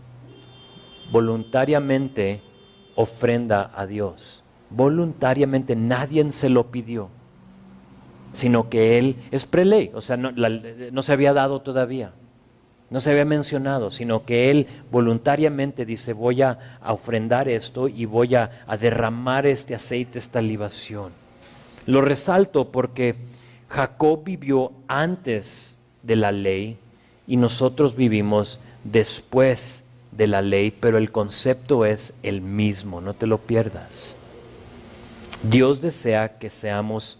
voluntariamente ofrenda a Dios. Voluntariamente, nadie se lo pidió, sino que él es pre-ley, o sea, no se había dado todavía. No se había mencionado, sino que él voluntariamente dice, voy a ofrendar esto y voy a derramar este aceite, esta libación. Lo resalto porque Jacob vivió antes de la ley y nosotros vivimos después de la ley, pero el concepto es el mismo, no te lo pierdas. Dios desea que seamos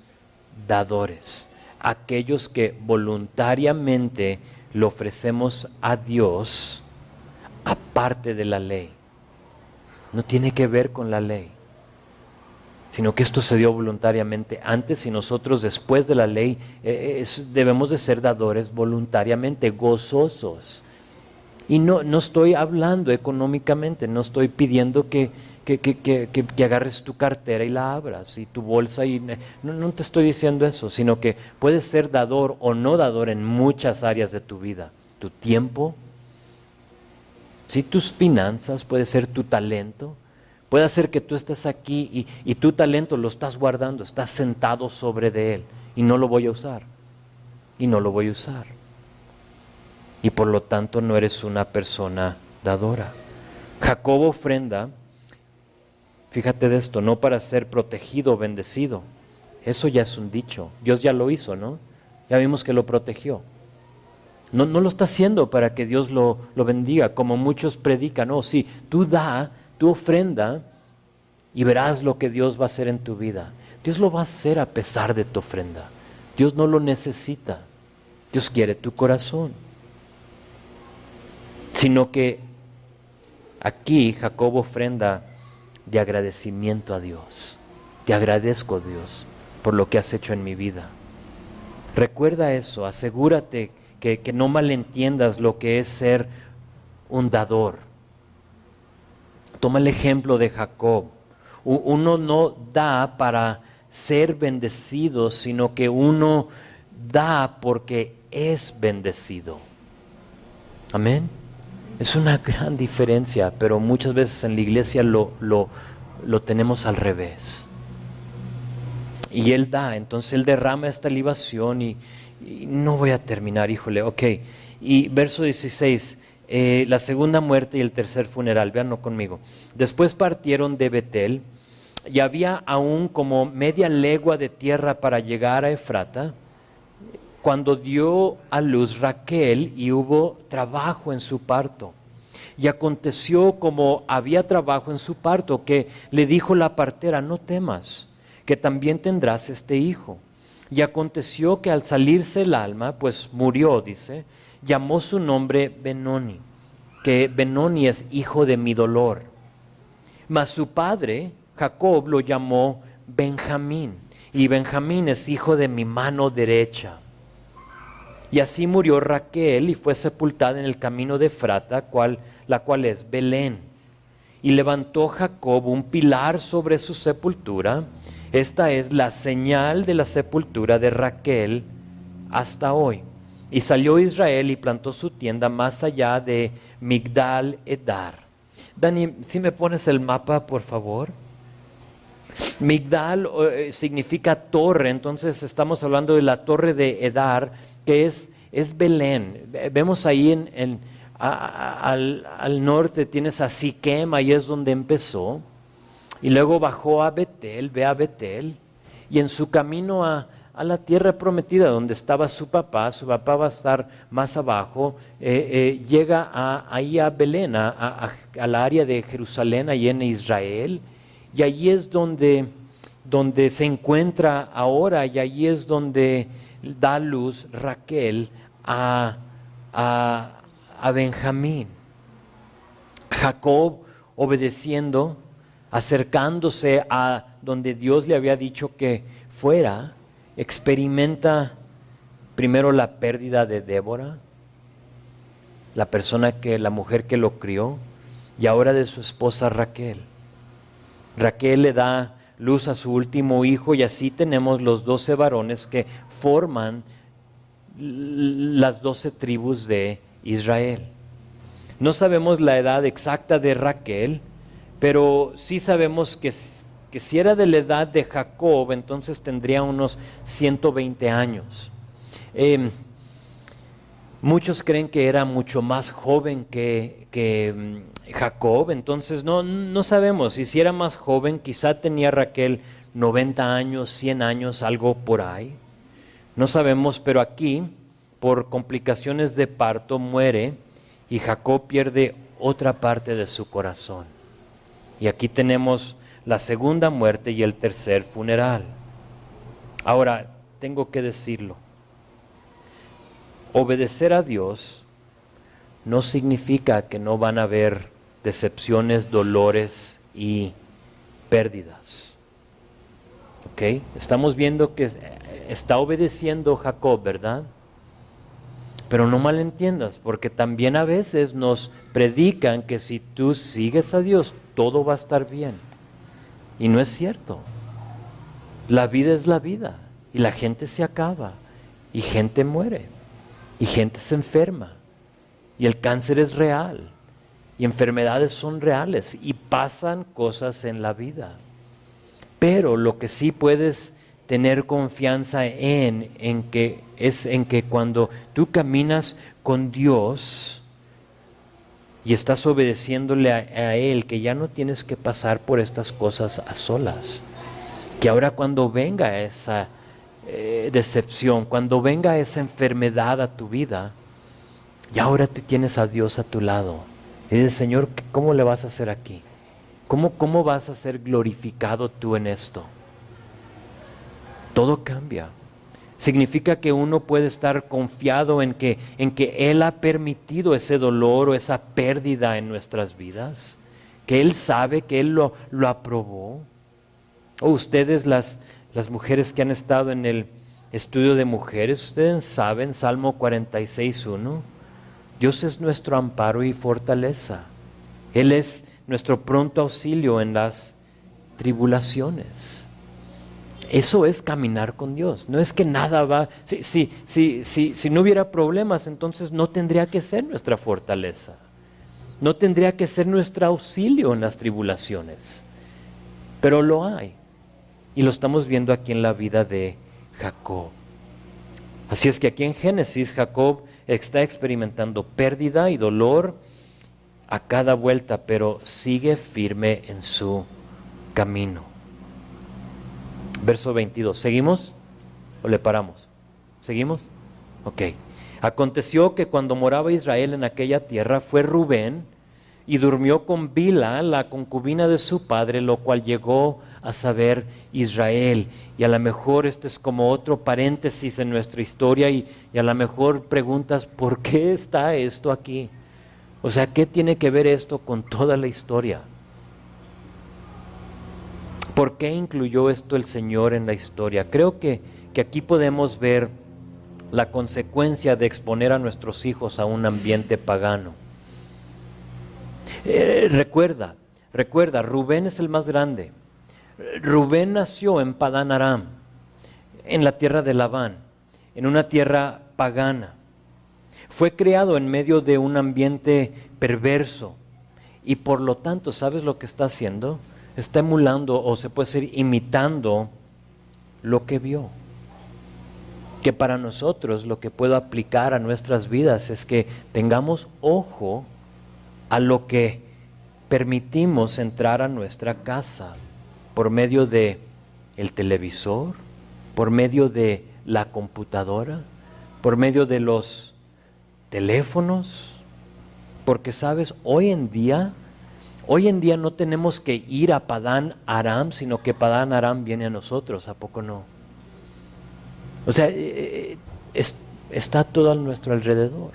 dadores, aquellos que voluntariamente lo ofrecemos a Dios aparte de la ley. No tiene que ver con la ley. sino que esto se dio voluntariamente antes y nosotros después de la ley debemos de ser dadores voluntariamente, gozosos. Y no estoy hablando económicamente, no estoy pidiendo que agarres tu cartera y la abras y tu bolsa y no te estoy diciendo eso, sino que puedes ser dador o no dador en muchas áreas de tu vida. Tu tiempo, sí, tus finanzas, puede ser tu talento. Puede ser que tú estés aquí y tu talento lo estás guardando, estás sentado sobre de él y no lo voy a usar. Y no lo voy a usar. Y por lo tanto no eres una persona dadora. Jacob ofrenda, fíjate de esto, no para ser protegido o bendecido. Eso ya es un dicho. Dios ya lo hizo, ¿no? Ya vimos que lo protegió. No lo está haciendo para que Dios lo bendiga, como muchos predican. No, sí, tú da tu ofrenda y verás lo que Dios va a hacer en tu vida. Dios lo va a hacer a pesar de tu ofrenda. Dios no lo necesita. Dios quiere tu corazón. Sino que aquí Jacob ofrenda de agradecimiento a Dios. Te agradezco, Dios, por lo que has hecho en mi vida. Recuerda eso, asegúrate que no malentiendas lo que es ser un dador. Toma el ejemplo de Jacob. Uno no da para ser bendecido, sino que uno da porque es bendecido. Amén. Es una gran diferencia, pero muchas veces en la iglesia lo tenemos al revés. Y él da, entonces él derrama esta libación y no voy a terminar, híjole, ok. Y verso 16, la segunda muerte y el tercer funeral, véanlo conmigo. Después partieron de Betel y había aún como media legua de tierra para llegar a Efrata, cuando dio a luz Raquel y hubo trabajo en su parto. Y aconteció como había trabajo en su parto, que le dijo la partera, no temas, que también tendrás este hijo. Y aconteció que al salirse el alma, pues murió, dice, llamó su nombre Benoni, que Benoni es hijo de mi dolor. Mas su padre, Jacob, lo llamó Benjamín, y Benjamín es hijo de mi mano derecha. Y así murió Raquel y fue sepultada en el camino de Efrata, la cual es Belén. Y levantó Jacob un pilar sobre su sepultura. Esta es la señal de la sepultura de Raquel hasta hoy. Y salió Israel y plantó su tienda más allá de Migdal Edar. Dani, si me pones el mapa, por favor. Migdal significa torre, entonces estamos hablando de la torre de Edar, que es Belén. Vemos ahí al norte tienes a Siquem, ahí es donde empezó. Y luego bajó a Betel, ve a Betel, y en su camino a la tierra prometida donde estaba su papá va a estar más abajo, llega ahí a Belén, a la área de Jerusalén, ahí en Israel, y allí es donde se encuentra ahora, y allí es donde da luz Raquel a Benjamín. Jacob, obedeciendo, acercándose a donde Dios le había dicho que fuera, experimenta primero la pérdida de Débora, la mujer que lo crió, y ahora de su esposa Raquel. Raquel le da luz a su último hijo y así tenemos los 12 varones que forman las 12 tribus de Israel. No sabemos la edad exacta de Raquel, pero sí sabemos que si era de la edad de Jacob, entonces tendría unos 120 años. Muchos creen que era mucho más joven que Jacob, entonces no sabemos. Y si era más joven, quizá tenía Raquel 90 años, 100 años, algo por ahí. No sabemos, pero aquí, por complicaciones de parto, muere y Jacob pierde otra parte de su corazón. Y aquí tenemos la segunda muerte y el tercer funeral. Ahora, tengo que decirlo. Obedecer a Dios no significa que no van a haber decepciones, dolores y pérdidas. ¿Ok? Estamos viendo que está obedeciendo Jacob, ¿verdad? Pero no malentiendas, porque también a veces nos predican que si tú sigues a Dios, todo va a estar bien. Y no es cierto. La vida es la vida, y la gente se acaba, y gente muere, y gente se enferma, y el cáncer es real, y enfermedades son reales, y pasan cosas en la vida. Pero lo que sí puedes tener confianza en que cuando tú caminas con Dios y estás obedeciéndole a Él, que ya no tienes que pasar por estas cosas a solas. Que ahora cuando venga esa decepción, cuando venga esa enfermedad a tu vida, ya ahora te tienes a Dios a tu lado. Y dices, Señor, ¿cómo le vas a hacer aquí? ¿Cómo vas a ser glorificado tú en esto? Todo cambia. Significa que uno puede estar confiado en que Él ha permitido ese dolor o esa pérdida en nuestras vidas, que Él sabe, que Él lo aprobó. O ustedes, las mujeres que han estado en el estudio de mujeres, ustedes saben, Salmo 46:1, Dios es nuestro amparo y fortaleza. Él es nuestro pronto auxilio en las tribulaciones. Eso es caminar con Dios. No es que nada va... Si no hubiera problemas, entonces no tendría que ser nuestra fortaleza. No tendría que ser nuestro auxilio en las tribulaciones. Pero lo hay. Y lo estamos viendo aquí en la vida de Jacob. Así es que aquí en Génesis, Jacob está experimentando pérdida y dolor a cada vuelta, pero sigue firme en su camino. Verso 22. ¿Seguimos o le paramos? ¿Seguimos? Ok. Aconteció que cuando moraba Israel en aquella tierra, fue Rubén y durmió con Bilha, la concubina de su padre, lo cual llegó a saber Israel. Y a lo mejor este es como otro paréntesis en nuestra historia y a lo mejor preguntas, ¿por qué está esto aquí? O sea, ¿qué tiene que ver esto con toda la historia? ¿Por qué incluyó esto el Señor en la historia? Creo que aquí podemos ver la consecuencia de exponer a nuestros hijos a un ambiente pagano. Recuerda, Rubén es el más grande. Rubén nació en Padán Aram, en la tierra de Labán, en una tierra pagana. Fue criado en medio de un ambiente perverso y por lo tanto, ¿sabes lo que está haciendo? Está emulando, o se puede decir imitando, lo que vio. Que para nosotros lo que puedo aplicar a nuestras vidas es que tengamos ojo a lo que permitimos entrar a nuestra casa por medio de el televisor, por medio de la computadora, por medio de los teléfonos, porque sabes, hoy en día no tenemos que ir a Padán Aram, sino que Padán Aram viene a nosotros, ¿a poco no? O sea, está todo a nuestro alrededor.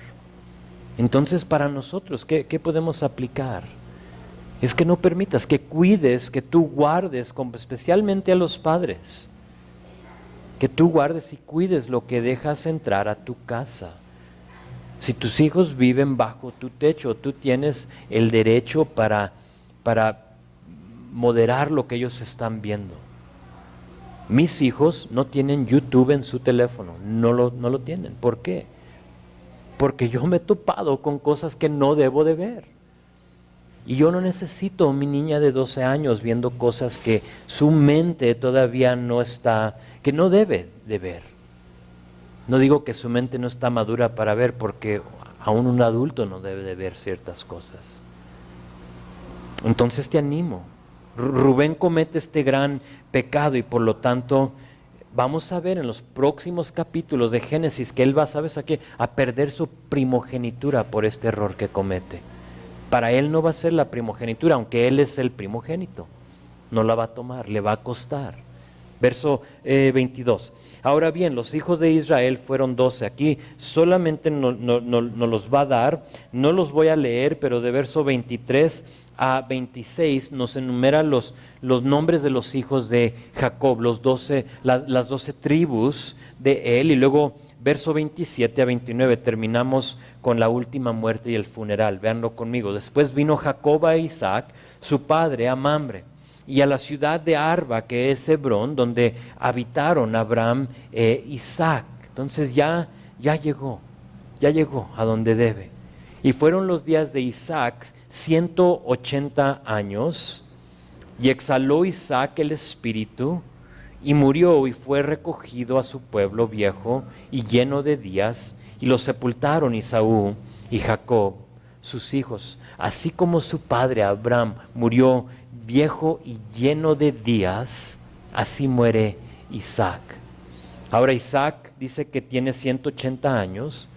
Entonces, para nosotros, ¿qué podemos aplicar? Es que no permitas, que cuides, que tú guardes, especialmente a los padres, que tú guardes y cuides lo que dejas entrar a tu casa. Si tus hijos viven bajo tu techo, tú tienes el derecho para moderar lo que ellos están viendo. Mis hijos no tienen YouTube en su teléfono, no lo tienen. ¿Por qué? Porque yo me he topado con cosas que no debo de ver. Y yo no necesito a mi niña de 12 años viendo cosas que su mente todavía no está, que no debe de ver. No digo que su mente no está madura para ver, porque aún un adulto no debe de ver ciertas cosas. Entonces te animo. Rubén comete este gran pecado y por lo tanto vamos a ver en los próximos capítulos de Génesis que él va, ¿sabes a qué? A perder su primogenitura por este error que comete. Para él no va a ser la primogenitura, aunque él es el primogénito. No la va a tomar, le va a costar. Verso 22. Ahora bien, los hijos de Israel fueron 12. Aquí solamente nos los va a dar, no los voy a leer, pero de verso 23 a 26 nos enumera los nombres de los hijos de Jacob, las 12 tribus de él, y luego verso 27 a 29 terminamos con la última muerte y el funeral. Véanlo conmigo. Después vino Jacob a Isaac, su padre, a Mamre, y a la ciudad de Arba, que es Hebrón, donde habitaron Abraham e Isaac. Entonces ya llegó a donde debe. Y fueron los días de Isaac 180 años, y exhaló Isaac el espíritu, y murió y fue recogido a su pueblo viejo y lleno de días, y lo sepultaron Esaú y Jacob, sus hijos, así como su padre Abraham murió viejo y lleno de días, así muere Isaac. Ahora Isaac dice que tiene 180 años,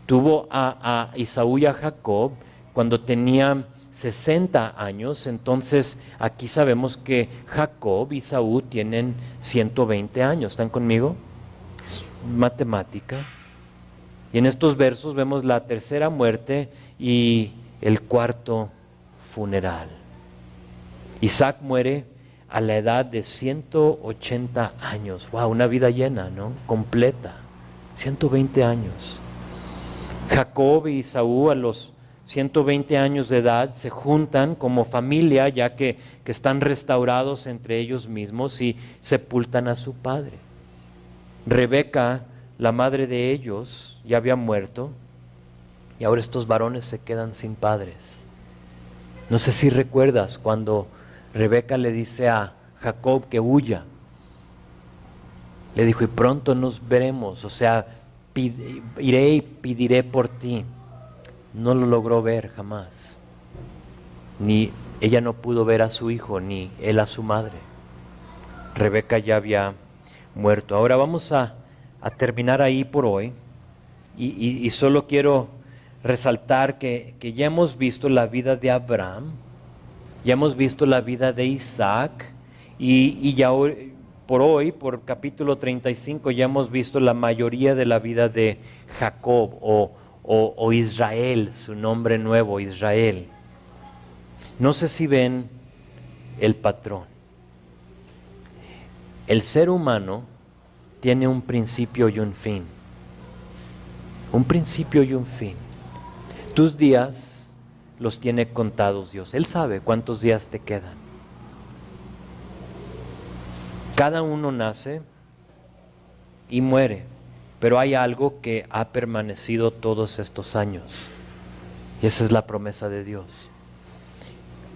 tuvo a Esaú y a Jacob cuando tenía 60 años, entonces aquí sabemos que Jacob y Esaú tienen 120 años. ¿Están conmigo? Es matemática. Y en estos versos vemos la tercera muerte y el cuarto funeral. Isaac muere a la edad de 180 años. ¡Wow! Una vida llena, ¿no? Completa. 120 años. Jacob y Esaú a los 120 años de edad se juntan como familia, ya que están restaurados entre ellos mismos, y sepultan a su padre. Rebeca, la madre de ellos, ya había muerto, y ahora estos varones se quedan sin padres. No sé si recuerdas cuando Rebeca le dice a Jacob que huya. Le dijo, y pronto nos veremos, o sea, iré y pediré por ti. No lo logró ver jamás. Ni ella no pudo ver a su hijo, ni él a su madre. Rebeca ya había muerto. Ahora vamos a terminar ahí por hoy. Y solo quiero resaltar que ya hemos visto la vida de Abraham, ya hemos visto la vida de Isaac, y ya por hoy, por capítulo 35, ya hemos visto la mayoría de la vida de Jacob o Israel, su nombre nuevo, Israel. No sé si ven el patrón. El ser humano tiene un principio y un fin. Un principio y un fin. Tus días los tiene contados Dios. Él sabe cuántos días te quedan. Cada uno nace y muere, pero hay algo que ha permanecido todos estos años, y esa es la promesa de Dios.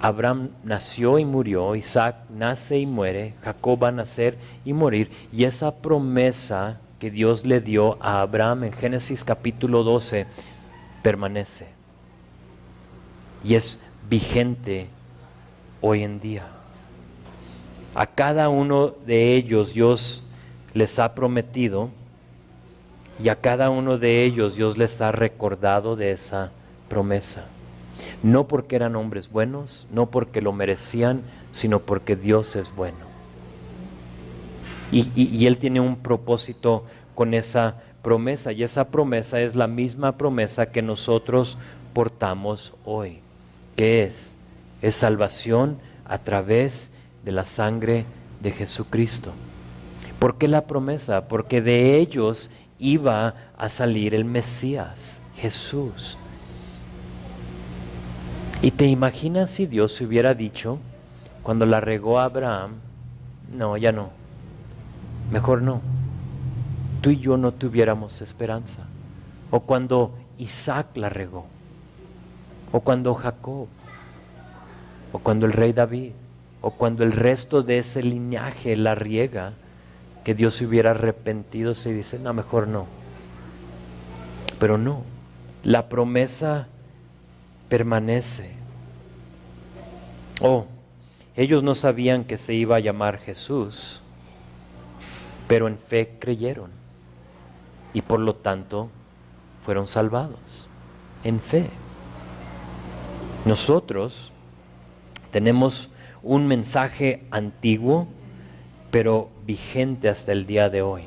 Abraham nació y murió, Isaac nace y muere, Jacob va a nacer y morir, y esa promesa que Dios le dio a Abraham en Génesis capítulo 12 permanece y es vigente hoy en día. A cada uno de ellos Dios les ha prometido, y a cada uno de ellos Dios les ha recordado de esa promesa. No porque eran hombres buenos, no porque lo merecían, sino porque Dios es bueno. Y Él tiene un propósito con esa promesa, y esa promesa es la misma promesa que nosotros portamos hoy, que es salvación a través de la sangre de Jesucristo. ¿Por qué la promesa? Porque de ellos iba a salir el Mesías, Jesús. ¿Y te imaginas si Dios se hubiera dicho, cuando la regó a Abraham, no, ya no, mejor no, tú y yo no tuviéramos esperanza? O cuando Isaac la regó, o cuando Jacob, o cuando el rey David, o cuando el resto de ese linaje la riega, que Dios se hubiera arrepentido, se dice, no, mejor no. Pero no, la promesa permanece. Ellos no sabían que se iba a llamar Jesús, pero en fe creyeron, y por lo tanto fueron salvados, en fe. Nosotros tenemos un mensaje antiguo, pero vigente hasta el día de hoy.